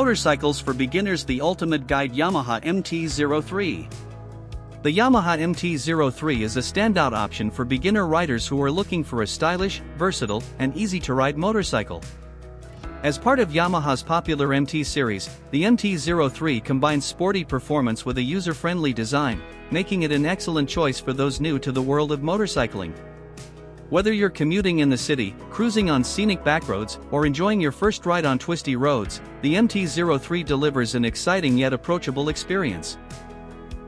Motorcycles for beginners, the ultimate guide. Yamaha MT-03. The Yamaha MT-03 is a standout option for beginner riders who are looking for a stylish, versatile, and easy-to-ride motorcycle. As part of Yamaha's popular MT series, the MT-03 combines sporty performance with a user-friendly design, making it an excellent choice for those new to the world of motorcycling. Whether you're commuting in the city, cruising on scenic backroads, or enjoying your first ride on twisty roads, the MT-03 delivers an exciting yet approachable experience.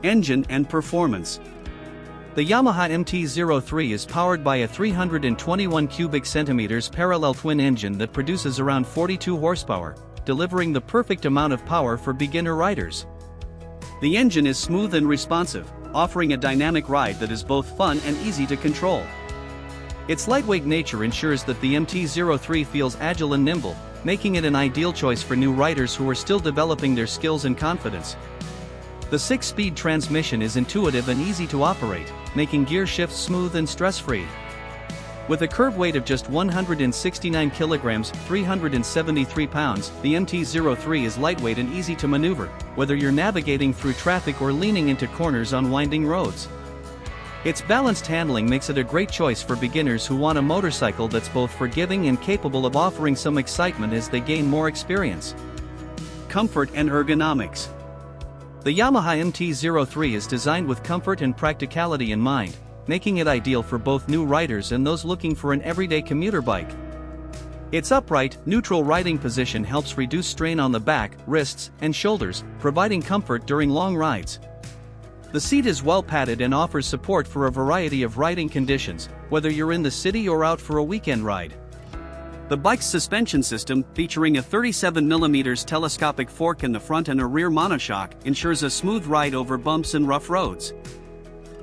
Engine and performance. The Yamaha MT-03 is powered by a 321 cubic centimeters parallel twin engine that produces around 42 horsepower, delivering the perfect amount of power for beginner riders. The engine is smooth and responsive, offering a dynamic ride that is both fun and easy to control. Its lightweight nature ensures that the MT-03 feels agile and nimble, making it an ideal choice for new riders who are still developing their skills and confidence. The 6-speed transmission is intuitive and easy to operate, making gear shifts smooth and stress-free. With a curb weight of just 169 kilograms, 373 pounds, the MT-03 is lightweight and easy to maneuver, whether you're navigating through traffic or leaning into corners on winding roads. Its balanced handling makes it a great choice for beginners who want a motorcycle that's both forgiving and capable of offering some excitement as they gain more experience. Comfort and ergonomics. The Yamaha MT-03 is designed with comfort and practicality in mind, making it ideal for both new riders and those looking for an everyday commuter bike. Its upright, neutral riding position helps reduce strain on the back, wrists, and shoulders, providing comfort during long rides. The seat is well padded and offers support for a variety of riding conditions, whether you're in the city or out for a weekend ride. The bike's suspension system, featuring a 37mm telescopic fork in the front and a rear monoshock, ensures a smooth ride over bumps and rough roads.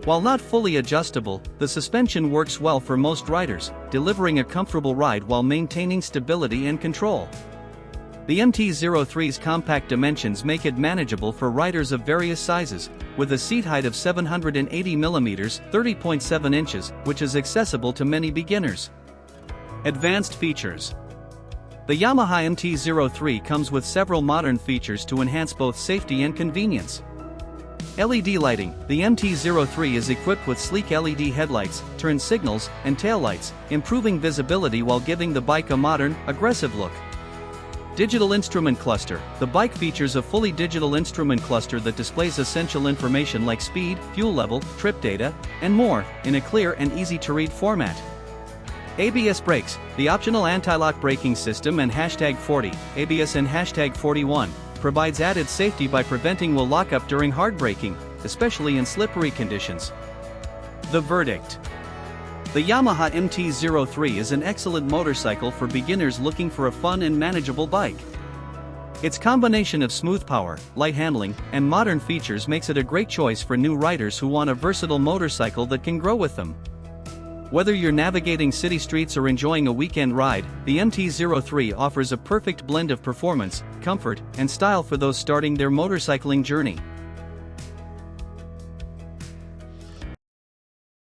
While not fully adjustable, the suspension works well for most riders, delivering a comfortable ride while maintaining stability and control. The MT-03's compact dimensions make it manageable for riders of various sizes, with a seat height of 780 mm, 30.7 inches, which is accessible to many beginners. Advanced features. The Yamaha MT-03 comes with several modern features to enhance both safety and convenience. LED lighting. The MT-03 is equipped with sleek LED headlights, turn signals, and taillights, improving visibility while giving the bike a modern, aggressive look. Digital instrument cluster. The bike features a fully digital instrument cluster that displays essential information like speed, fuel level, trip data, and more, in a clear and easy-to-read format. ABS brakes. The optional anti-lock braking system and #40, ABS and #41, provides added safety by preventing will lockup during hard braking, especially in slippery conditions. The verdict. The Yamaha MT-03 is an excellent motorcycle for beginners looking for a fun and manageable bike. Its combination of smooth power, light handling, and modern features makes it a great choice for new riders who want a versatile motorcycle that can grow with them. Whether you're navigating city streets or enjoying a weekend ride, the MT-03 offers a perfect blend of performance, comfort, and style for those starting their motorcycling journey.